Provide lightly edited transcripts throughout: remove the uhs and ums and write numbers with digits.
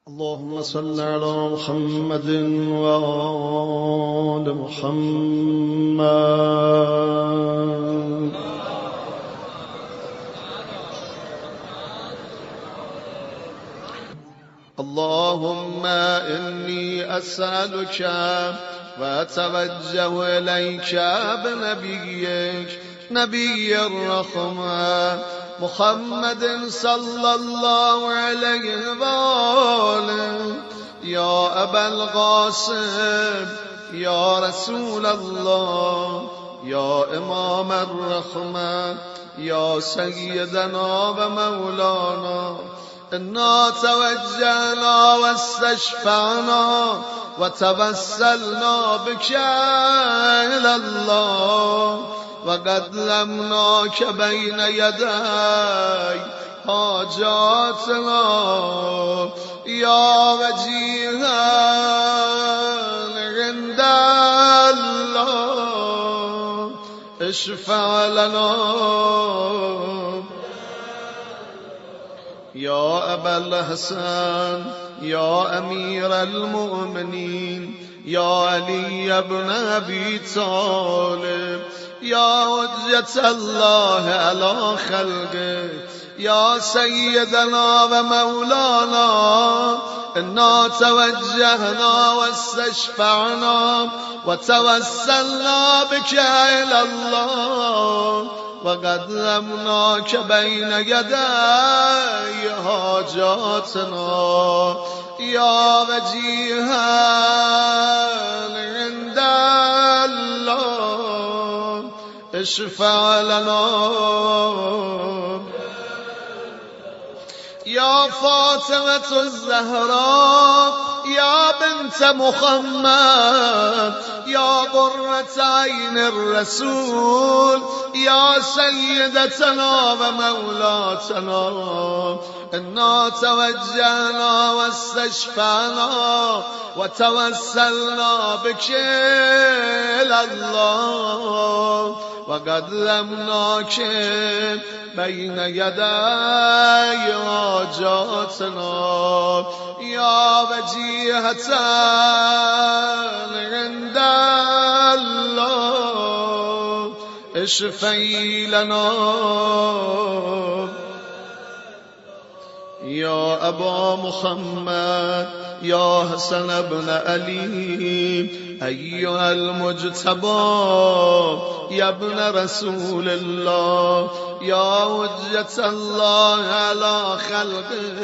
اللهم صل على محمد وآل محمد. اللهم إني أسألك وأتوجه إليك بنبيك نبي الرحمة محمد صلى الله عليه وآله. يا أبا القاسم يا رسول الله يا إمام الرحمة يا سيدنا ومولانا، إنا توجهنا واستشفعنا وتوسلنا بك إلى الله وقدمناك بين يدي حاجاتنا يا وجيها عند الله اشفع لنا. يا أبا الحسن يا أمير المؤمنين يا علي بن أبي طالب يا حجة الله على خلقه يا سيدنا ومولانا، إنا توجهنا واستشفعنا وتوسلنا بك إلى الله وقدمناك بين يدي حاجاتنا يا وجيها عند الله اشفع لنا. يا فاطمة الزهراء يا بنت محمد يا قرة عين الرسول يا سيدتنا ومولاتنا، إنا توجهنا واستشفعنا وتوسلنا بك إلى الله وقدمناك بين يدي حاجاتنا يا وجيهة عند الله اشفعي لنا. يا أبا محمد يا حسن بن علي أيها المجتبى يا ابن رسول الله يا حجة الله على خلقه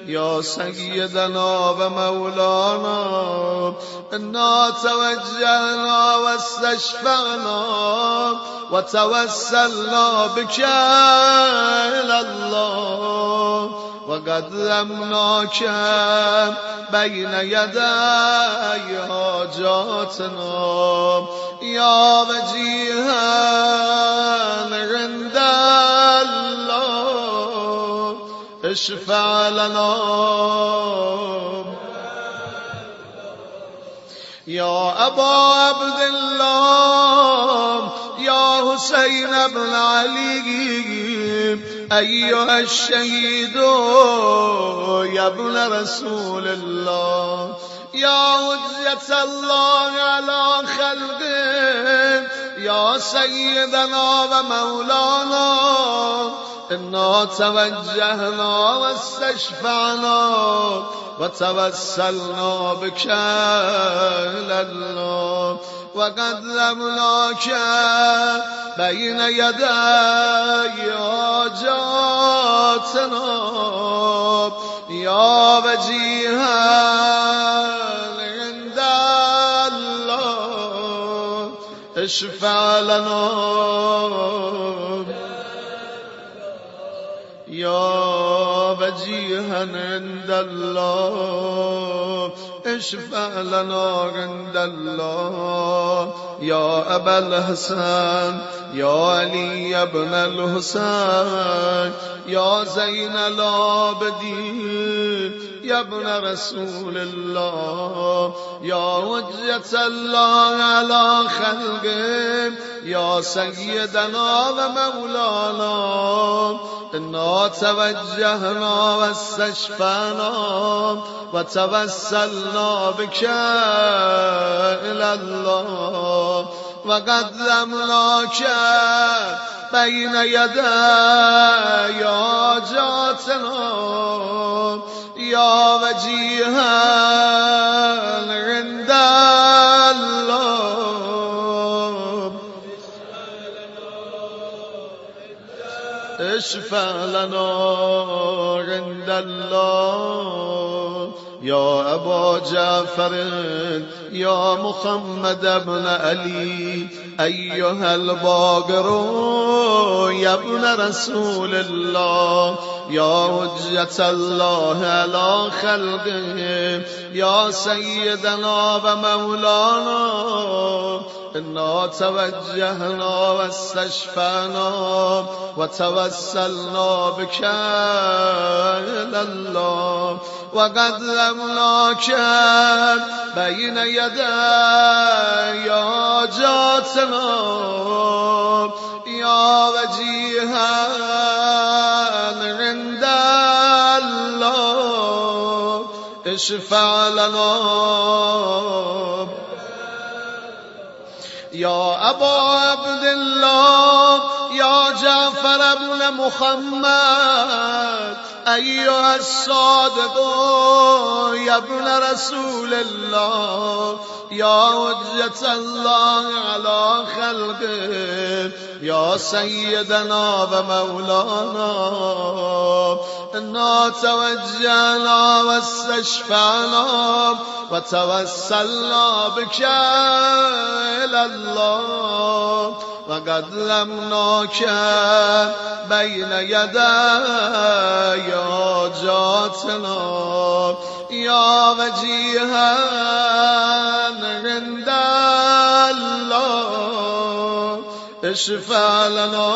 يا سيدنا ومولانا، إنا توجهنا واستشفعنا وتوسلنا بك إلى الله وقدمناك بين يدي حاجاتنا يا وجيها عند الله اشفع لنا. يا أبا عبد الله يا حسين بن علي أيها الشهيد يا ابن رسول الله يا حجة الله على خلقه يا سيدنا ومولانا، إنا توجهنا واستشفعنا وتوسلنا بك إلى الله وقدمناك بين يدي حاجاتنا يا وجيها عند الله اشفع لنا. يا وجيها عند الله اشفع لنا عند الله. يا أبا الحسن يا علي بن الحسين يا زين العابدين يا ابن رسول الله يا حجة الله على خلقه يا سيدنا ومولانا إنا توجهنا واستشفعنا وتوسلنا بك إلى الله وقدمناك بين يدي حاجاتنا يا وجيها عند الله اشفع لنا عند الله يا أبا جعفر يا محمد بن علي أيها الباقر يا ابن رسول الله يا حجة الله على خلقه يا سيدنا ومولانا إنا توجهنا واستشفعنا وتوسلنا بك إلى الله وقدمناك بين يدي حاجاتنا يا وجيها عند الله اشفع لنا يا أبا عبد الله يا جعفر بن محمد أيها الصادق يا ابن رسول الله يا حجة الله على خلقه يا سيدنا ومولانا إنا توجهنا واستشفعنا وتوسلنا بك إلى الله وقدمناك بين يدي حاجاتنا يا وجيها عند الله اشفع لنا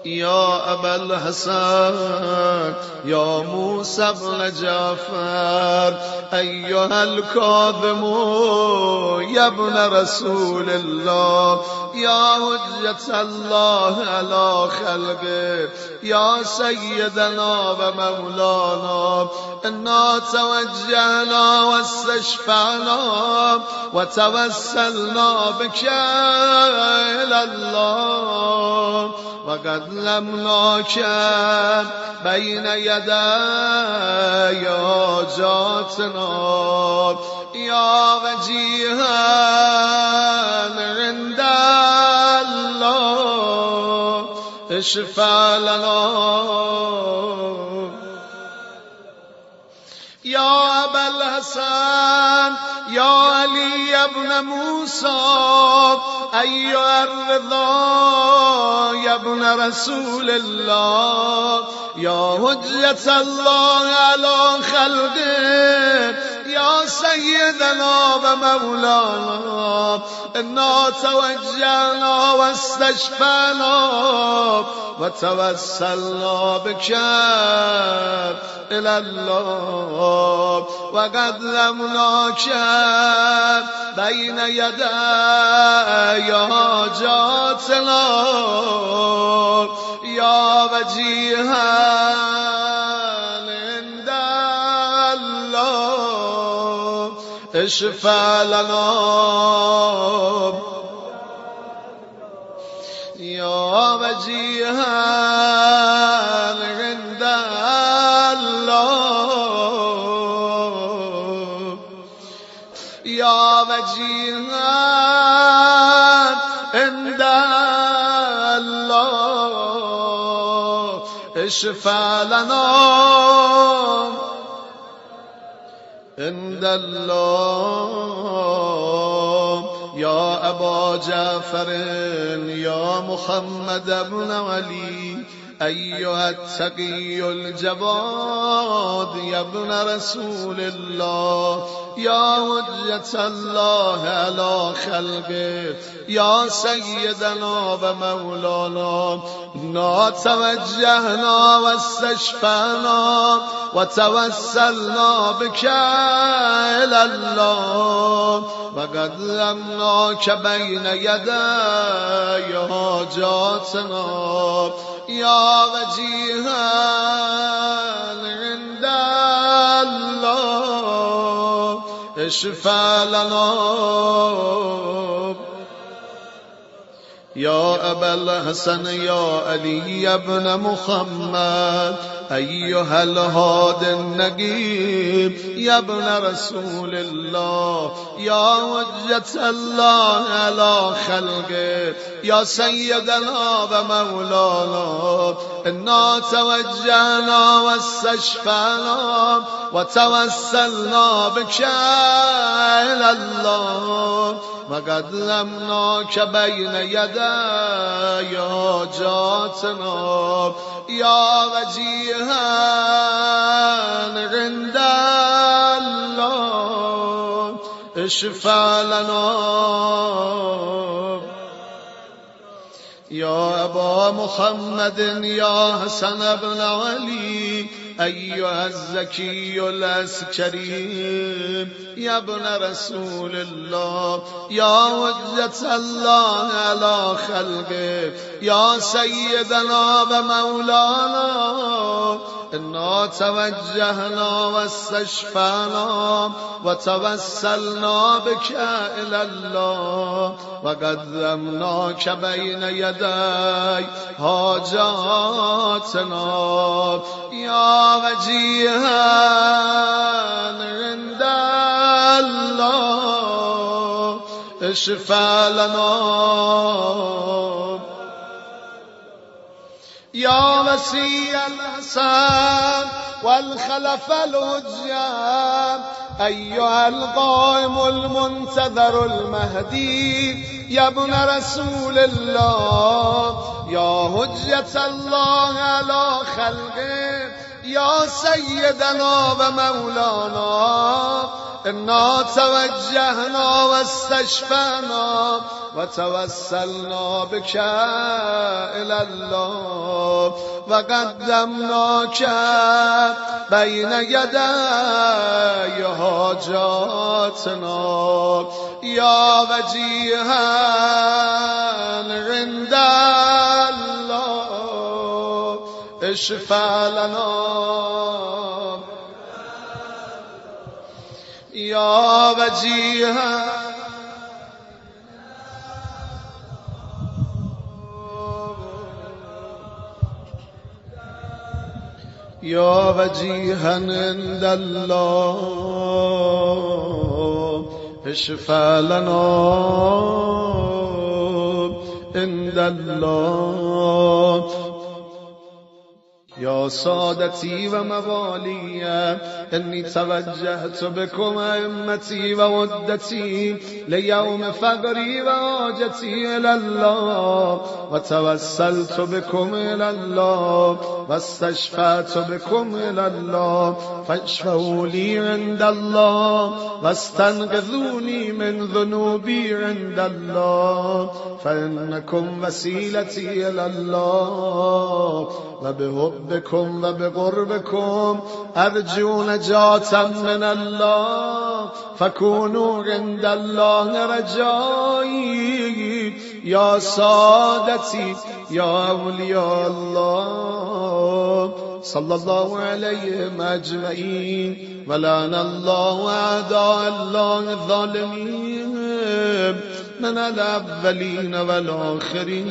يا أبا الحسن يا موسى بن جعفر أيها الكاظم يا ابن رسول الله يا حجة الله على خلقه يا سيدنا ومولانا إنا توجهنا واستشفعنا وتوسلنا بك إلى الله وقدمناك بين يدي حاجاتنا يا وجيها عند الله اشفع لنا يا أبا الحسن يا علي بن موسى أيها الرضا يا ابن رسول الله يا حجة الله على خلقه يا سيدنا ومولانا إنا توجهنا واستشفعنا وتوسلنا بك إلى الله وقدمناك بين يدي حاجاتنا يا وجيها عند الله اشفع لنا يا وجيها عند الله يا وجيها عند الله اشفع لنا عند الله يا أبا جعفر يا محمد بن علي أيها التقي الجواد يا ابن رسول الله يا حجة الله على خلقه يا سيدنا ومولانا إنا توجهنا واستشفعنا وتوسلنا بك إلى الله وقدمناك بين يدي حاجاتنا يا وجيها عند الله اشفع لنا يا أبا الحسن يا علي بن محمد أيها الهادي النجيب يا ابن رسول الله يا حجة الله على خلقه يا سيدنا ومولانا إنا توجهنا واستشفعنا وتوسلنا بك إلى الله وقدمناك بين يدي حاجاتنا يا وجيها عند الله اشفع لنا يا أبا محمد يا حسن بن علي أيها الزكي العسكري يا ابن رسول الله يا حجة الله على خلقه يا سيدنا ومولانا إنا توجهنا واستشفعنا وتوسلنا بك إلى الله وقدمناك بين يدي حاجاتنا يا وجيها عند الله اشفع لنا يا وسيع الحسن والخلف الهجام أيها القائم المنتظر المهدي يا ابن رسول الله يا حجة الله على خلقه يا سيدنا ومولانا إنا توجهنا واستشفعنا وتوسلنا بك إلى الله وقدمناك بين يدي حاجاتنا يا وجيها عند الله اشفع لنا يا وجيها يا وجيها عند الله اشفع لنا عند الله يا سادتي وموالي إني توجهت بكم أئمتي وودتي ليوم فقري وحاجتي إلى الله وتوسلت بكم إلى الله واستشفعت بكم إلى الله فاشفعوا لي عند الله واستنقذوني من ذنوبي عند الله فإنكم وسيلتي إلى الله وبحبكم وبقربكم أرجو نجاة من الله فكونوا عند الله رجائي يا سادتي يا أولياء الله صلى الله عليهم أجمعين ولعن الله أعداء الله الظالمين من الأولين والآخرين